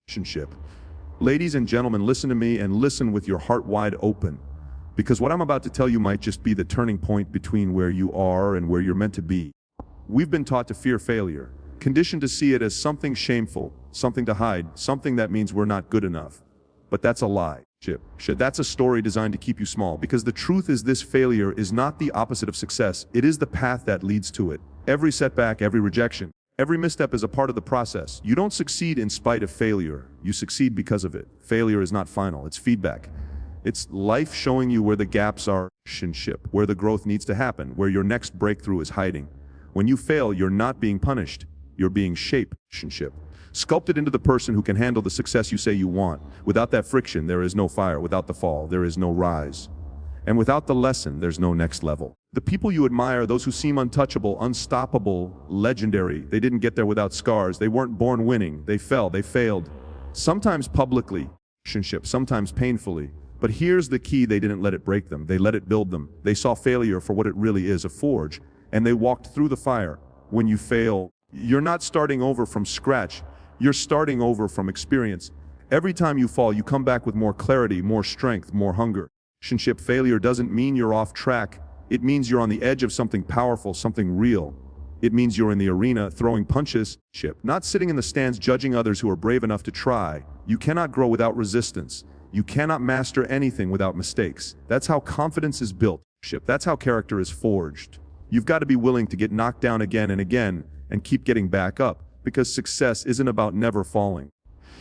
relationship. Ladies and gentlemen, listen to me and listen with your heart wide open. Because what I'm about to tell you might just be the turning point between where you are and where you're meant to be. We've been taught to fear failure, conditioned to see it as something shameful, something to hide, something that means we're not good enough. But that's a lie. That's a story designed to keep you small, because the truth is this: failure is not the opposite of success. It is the path that leads to it. Every setback, every rejection, every misstep is a part of the process. You don't succeed in spite of failure. You succeed because of it. Failure is not final. It's feedback. It's life showing you where the gaps are, where the growth needs to happen, where your next breakthrough is hiding. When you fail, you're not being punished. You're being shaped, sculpted into the person who can handle the success you say you want. Without that friction, there is no fire. Without the fall, there is no rise. And without the lesson, there's no next level. The people you admire, those who seem untouchable, unstoppable, legendary, they didn't get there without scars. They weren't born winning. They fell, they failed. Sometimes publicly, sometimes painfully. But here's the key: they didn't let it break them. They let it build them. They saw failure for what it really is, a forge, and they walked through the fire. When you fail, you're not starting over from scratch. You're starting over from experience. Every time you fall, you come back with more clarity, more strength, more hunger. Failure doesn't mean you're off track. It means you're on the edge of something powerful, something real. It means you're in the arena throwing punches, not sitting in the stands judging others who are brave enough to try. You cannot grow without resistance. You cannot master anything without mistakes. That's how confidence is built. That's how character is forged. You've got to be willing to get knocked down again and again and keep getting back up, because success isn't about never falling.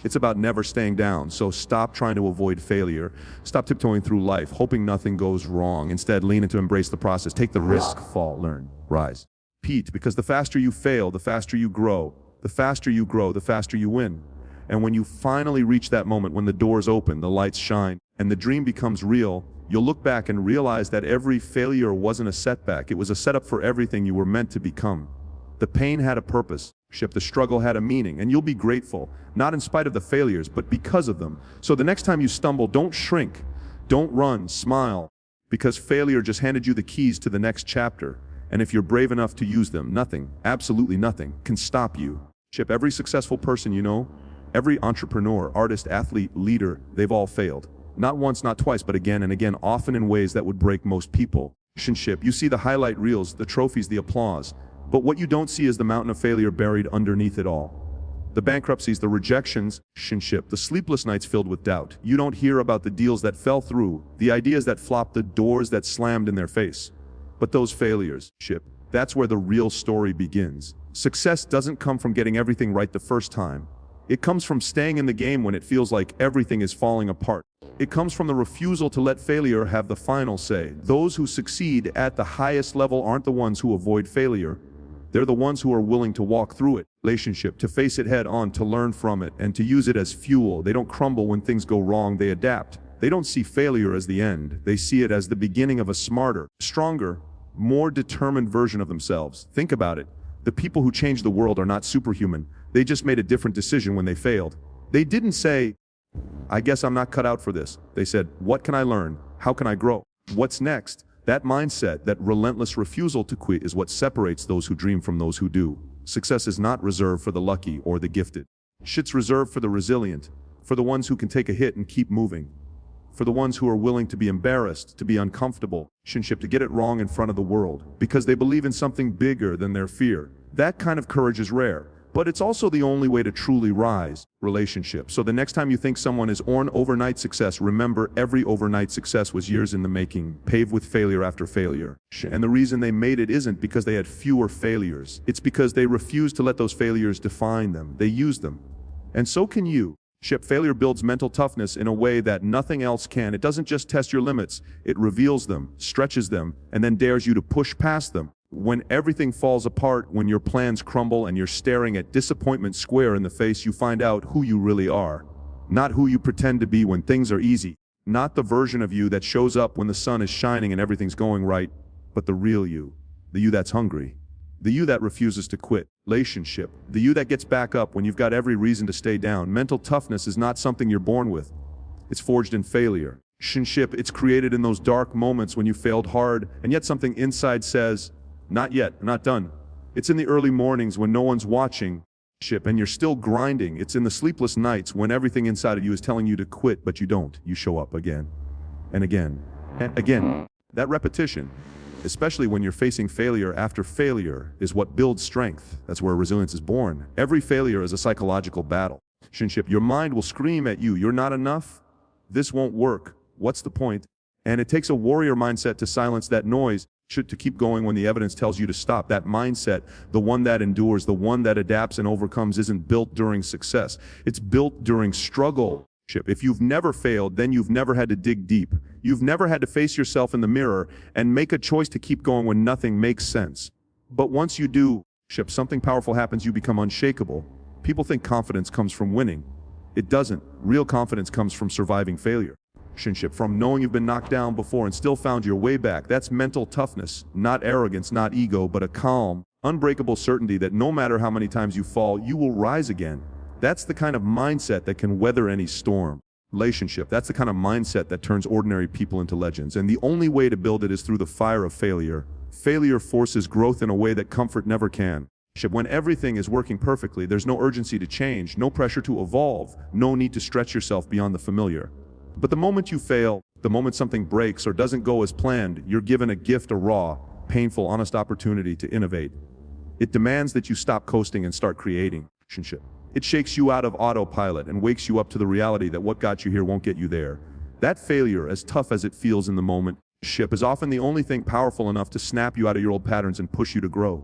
It's about never staying down. So stop trying to avoid failure. Stop tiptoeing through life, hoping nothing goes wrong. Instead, lean into embrace the process. Take the risk, fall, learn, rise. Repeat, because the faster you fail, the faster you grow. The faster you grow, the faster you win. And when you finally reach that moment, when the doors open, the lights shine, and the dream becomes real, you'll look back and realize that every failure wasn't a setback. It was a setup for everything you were meant to become. The pain had a purpose. The struggle had a meaning, and you'll be grateful, not in spite of the failures, but because of them. So the next time you stumble, don't shrink, don't run, smile, because failure just handed you the keys to the next chapter. And if you're brave enough to use them, nothing, absolutely nothing, can stop you. Every successful person you know, every entrepreneur, artist, athlete, leader, they've all failed. Not once, not twice, but again and again, often in ways that would break most people. You see the highlight reels, the trophies, the applause. But what you don't see is the mountain of failure buried underneath it all. The bankruptcies, the rejections, the sleepless nights filled with doubt. You don't hear about the deals that fell through, the ideas that flopped, the doors that slammed in their face. But those failures, that's where the real story begins. Success doesn't come from getting everything right the first time. It comes from staying in the game when it feels like everything is falling apart. It comes from the refusal to let failure have the final say. Those who succeed at the highest level aren't the ones who avoid failure. They're the ones who are willing to walk through it, to face it head on, to learn from it, and to use it as fuel. They don't crumble when things go wrong, they adapt. They don't see failure as the end. They see it as the beginning of a smarter, stronger, more determined version of themselves. Think about it. The people who change the world are not superhuman. They just made a different decision when they failed. They didn't say, I guess I'm not cut out for this. They said, what can I learn? How can I grow? What's next? That mindset, that relentless refusal to quit, is what separates those who dream from those who do. Success is not reserved for the lucky or the gifted. Shit's reserved for the resilient, for the ones who can take a hit and keep moving, for the ones who are willing to be embarrassed, to be uncomfortable, to get it wrong in front of the world, because they believe in something bigger than their fear. That kind of courage is rare, but it's also the only way to truly rise. So the next time you think someone is on overnight success, remember every overnight success was years in the making, paved with failure after failure. And the reason they made it isn't because they had fewer failures. It's because they refused to let those failures define them. They used them. And so can you. Failure builds mental toughness in a way that nothing else can. It doesn't just test your limits. It reveals them, stretches them, and then dares you to push past them. When everything falls apart, when your plans crumble and you're staring at disappointment square in the face, you find out who you really are. Not who you pretend to be when things are easy. Not the version of you that shows up when the sun is shining and everything's going right, but the real you. The you that's hungry. The you that refuses to quit. The you that gets back up when you've got every reason to stay down. Mental toughness is not something you're born with. It's forged in failure. It's created in those dark moments when you failed hard, and yet something inside says, not yet, not done. It's in the early mornings when no one's watching, And you're still grinding. It's in the sleepless nights when everything inside of you is telling you to quit, but you don't. You show up again and again and again. That repetition, especially when you're facing failure after failure, is what builds strength. That's where resilience is born. Every failure is a psychological battle. Your mind will scream at you, "You're not enough. This won't work. What's the point?" And it takes a warrior mindset to silence that noise, to keep going when the evidence tells you to stop. That mindset, the one that endures, the one that adapts and overcomes, isn't built during success. It's built during struggle. If you've never failed, then you've never had to dig deep. You've never had to face yourself in the mirror and make a choice to keep going when nothing makes sense. But once you do, something powerful happens. You become unshakable. People think confidence comes from winning. It doesn't. Real confidence comes from surviving failure. From knowing you've been knocked down before and still found your way back. That's mental toughness, not arrogance, not ego, but a calm, unbreakable certainty that no matter how many times you fall, you will rise again. That's the kind of mindset that can weather any storm. That's the kind of mindset that turns ordinary people into legends. And the only way to build it is through the fire of failure. Failure forces growth in a way that comfort never can. When everything is working perfectly, there's no urgency to change, no pressure to evolve, no need to stretch yourself beyond the familiar. But the moment you fail, the moment something breaks or doesn't go as planned, you're given a gift, a raw, painful, honest opportunity to innovate. It demands that you stop coasting and start creating. It shakes you out of autopilot and wakes you up to the reality that what got you here won't get you there. That failure, as tough as it feels in the moment, is often the only thing powerful enough to snap you out of your old patterns and push you to grow.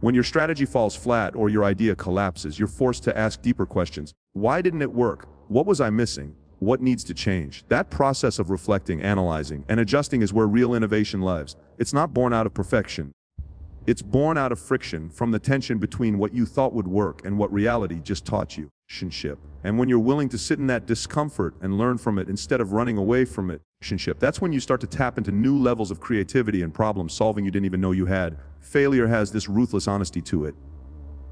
When your strategy falls flat or your idea collapses, you're forced to ask deeper questions. Why didn't it work? What was I missing? What needs to change? That process of reflecting, analyzing, and adjusting is where real innovation lives. It's not born out of perfection. It's born out of friction, from the tension between what you thought would work and what reality just taught you. And when you're willing to sit in that discomfort and learn from it instead of running away from it, that's when you start to tap into new levels of creativity and problem solving you didn't even know you had. Failure has this ruthless honesty to it.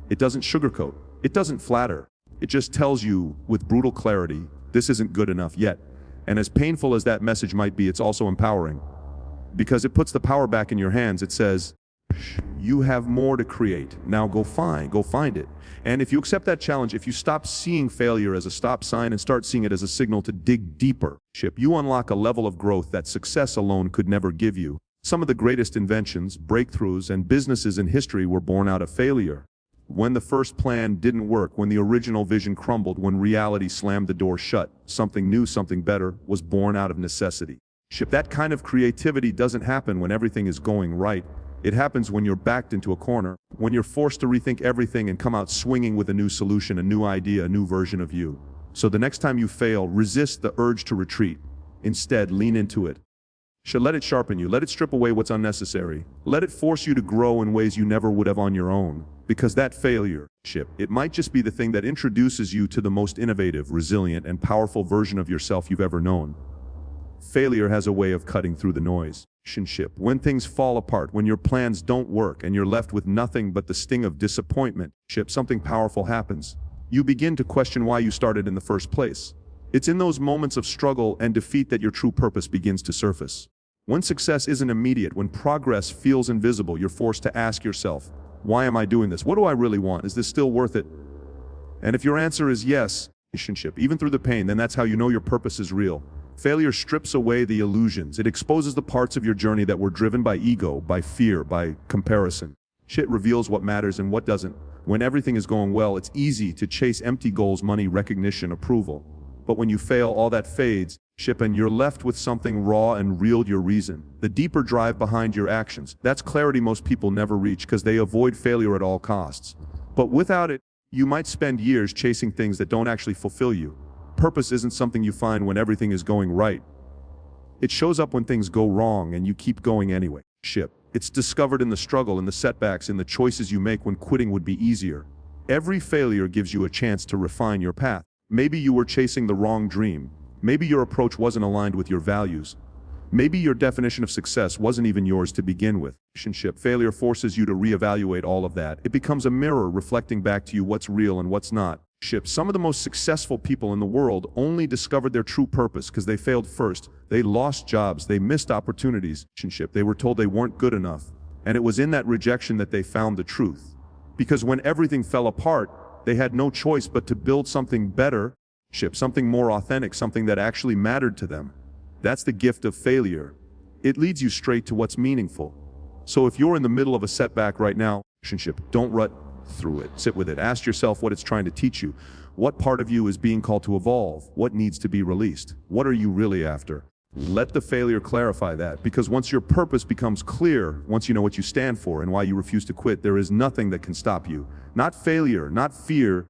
It doesn't sugarcoat. It doesn't flatter. It just tells you with brutal clarity, this isn't good enough yet. And as painful as that message might be, it's also empowering. Because it puts the power back in your hands. It says, you have more to create. Now go find it. And if you accept that challenge, if you stop seeing failure as a stop sign and start seeing it as a signal to dig deeper, you unlock a level of growth that success alone could never give you. Some of the greatest inventions, breakthroughs, and businesses in history were born out of failure. When the first plan didn't work, when the original vision crumbled, when reality slammed the door shut, something new, something better was born out of necessity. That kind of creativity doesn't happen when everything is going right. It happens when you're backed into a corner, when you're forced to rethink everything and come out swinging with a new solution, a new idea, a new version of you. So the next time you fail, resist the urge to retreat. Instead, lean into it. Let it sharpen you. Let it strip away what's unnecessary. Let it force you to grow in ways you never would have on your own. Because that failure, it might just be the thing that introduces you to the most innovative, resilient, and powerful version of yourself you've ever known. Failure has a way of cutting through the noise. When things fall apart, when your plans don't work and you're left with nothing but the sting of disappointment, something powerful happens. You begin to question why you started in the first place. It's in those moments of struggle and defeat that your true purpose begins to surface. When success isn't immediate, when progress feels invisible, you're forced to ask yourself, why am I doing this? What do I really want? Is this still worth it? And if your answer is yes, even through the pain, then that's how you know your purpose is real. Failure strips away the illusions. It exposes the parts of your journey that were driven by ego, by fear, by comparison. Reveals what matters and what doesn't. When everything is going well, it's easy to chase empty goals, money, recognition, approval. But when you fail, all that fades, and you're left with something raw and real, your reason. The deeper drive behind your actions. That's clarity most people never reach because they avoid failure at all costs. But without it, you might spend years chasing things that don't actually fulfill you. Purpose isn't something you find when everything is going right. It shows up when things go wrong and you keep going anyway. It's discovered in the struggle, in the setbacks, in the choices you make when quitting would be easier. Every failure gives you a chance to refine your path. Maybe you were chasing the wrong dream. Maybe your approach wasn't aligned with your values. Maybe your definition of success wasn't even yours to begin with. Failure forces you to reevaluate all of that. It becomes a mirror reflecting back to you what's real and what's not. Some of the most successful people in the world only discovered their true purpose because they failed first. They lost jobs, they missed opportunities. They were told they weren't good enough. And it was in that rejection that they found the truth. Because when everything fell apart, they had no choice but to build something better, something more authentic, something that actually mattered to them. That's the gift of failure. It leads you straight to what's meaningful. So if you're in the middle of a setback right now, don't rut through it. Sit with it. Ask yourself what it's trying to teach you. What part of you is being called to evolve? What needs to be released? What are you really after? Let the failure clarify that, because once your purpose becomes clear, once you know what you stand for and why you refuse to quit, there is nothing that can stop you. Not failure, not fear,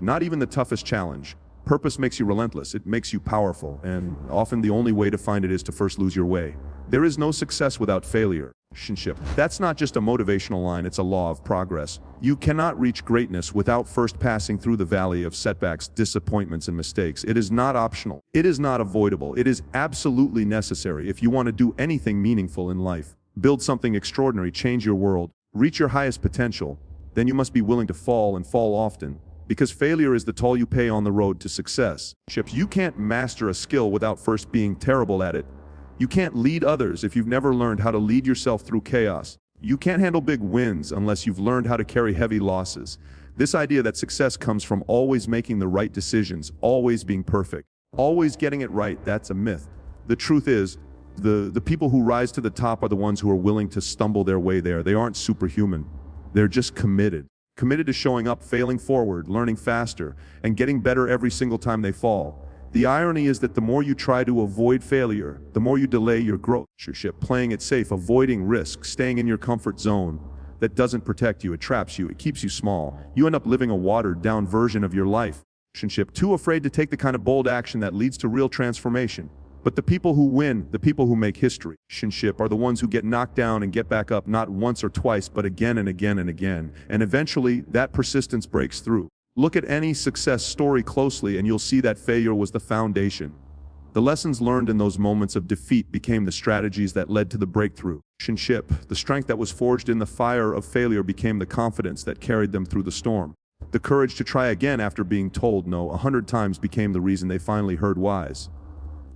not even the toughest challenge. Purpose makes you relentless. It makes you powerful, and often the only way to find it is to first lose your way. There is no success without failure. That's not just a motivational line, it's a law of progress. You cannot reach greatness without first passing through the valley of setbacks, disappointments, and mistakes. It is not optional. It is not avoidable. It is absolutely necessary if you want to do anything meaningful in life. Build something extraordinary, change your world, reach your highest potential. Then you must be willing to fall, and fall often. Because failure is the toll you pay on the road to success. You can't master a skill without first being terrible at it. You can't lead others if you've never learned how to lead yourself through chaos. You can't handle big wins unless you've learned how to carry heavy losses. This idea that success comes from always making the right decisions, always being perfect, always getting it right, that's a myth. The truth is, the people who rise to the top are the ones who are willing to stumble their way there. They aren't superhuman. They're just committed. Committed to showing up, failing forward, learning faster, and getting better every single time they fall. The irony is that the more you try to avoid failure, the more you delay your growth. Playing it safe, avoiding risk, staying in your comfort zone. That doesn't protect you, it traps you, it keeps you small. You end up living a watered-down version of your life. Too afraid to take the kind of bold action that leads to real transformation. But the people who win, the people who make history, are the ones who get knocked down and get back up not once or twice, but again and again and again. And eventually, that persistence breaks through. Look at any success story closely and you'll see that failure was the foundation. The lessons learned in those moments of defeat became the strategies that led to the breakthrough. The strength that was forged in the fire of failure became the confidence that carried them through the storm. The courage to try again after being told no 100 times became the reason they finally heard wise.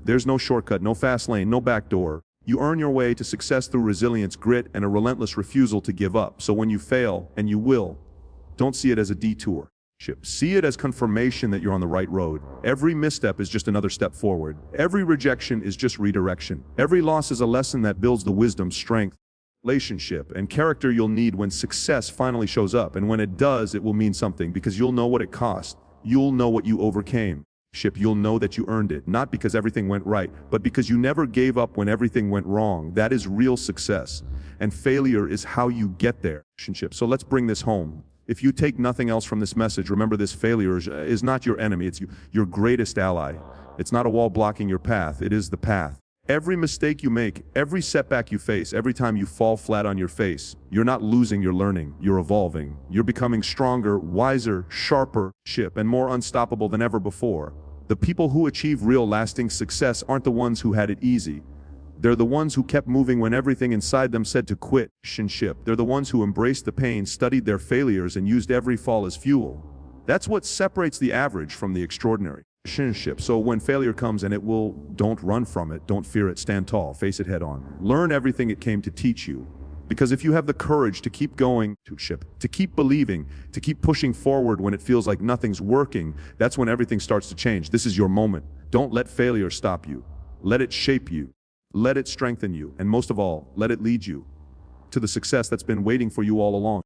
There's no shortcut, no fast lane, no back door. You earn your way to success through resilience, grit, and a relentless refusal to give up. So when you fail, and you will, don't see it as a detour. See it as confirmation that you're on the right road. Every misstep is just another step forward. Every rejection is just redirection. Every loss is a lesson that builds the wisdom, strength, relationship, and character you'll need when success finally shows up. And when it does, it will mean something, because you'll know what it cost. You'll know what you overcame. You'll know that you earned it, not because everything went right, but because you never gave up when everything went wrong. That is real success. And failure is how you get there. So let's bring this home. If you take nothing else from this message, remember this: failure is not your enemy, it's your greatest ally. It's not a wall blocking your path, it is the path. Every mistake you make, every setback you face, every time you fall flat on your face, you're not losing, you're learning, you're evolving. You're becoming stronger, wiser, sharper, and more unstoppable than ever before. The people who achieve real lasting success aren't the ones who had it easy. They're the ones who kept moving when everything inside them said to quit. They're the ones who embraced the pain, studied their failures, and used every fall as fuel. That's what separates the average from the extraordinary. So when failure comes, and it will, don't run from it, don't fear it, stand tall, face it head on. Learn everything it came to teach you. Because if you have the courage to keep going, to keep believing, to keep pushing forward when it feels like nothing's working, that's when everything starts to change. This is your moment. Don't let failure stop you. Let it shape you. Let it strengthen you. And most of all, let it lead you to the success that's been waiting for you all along.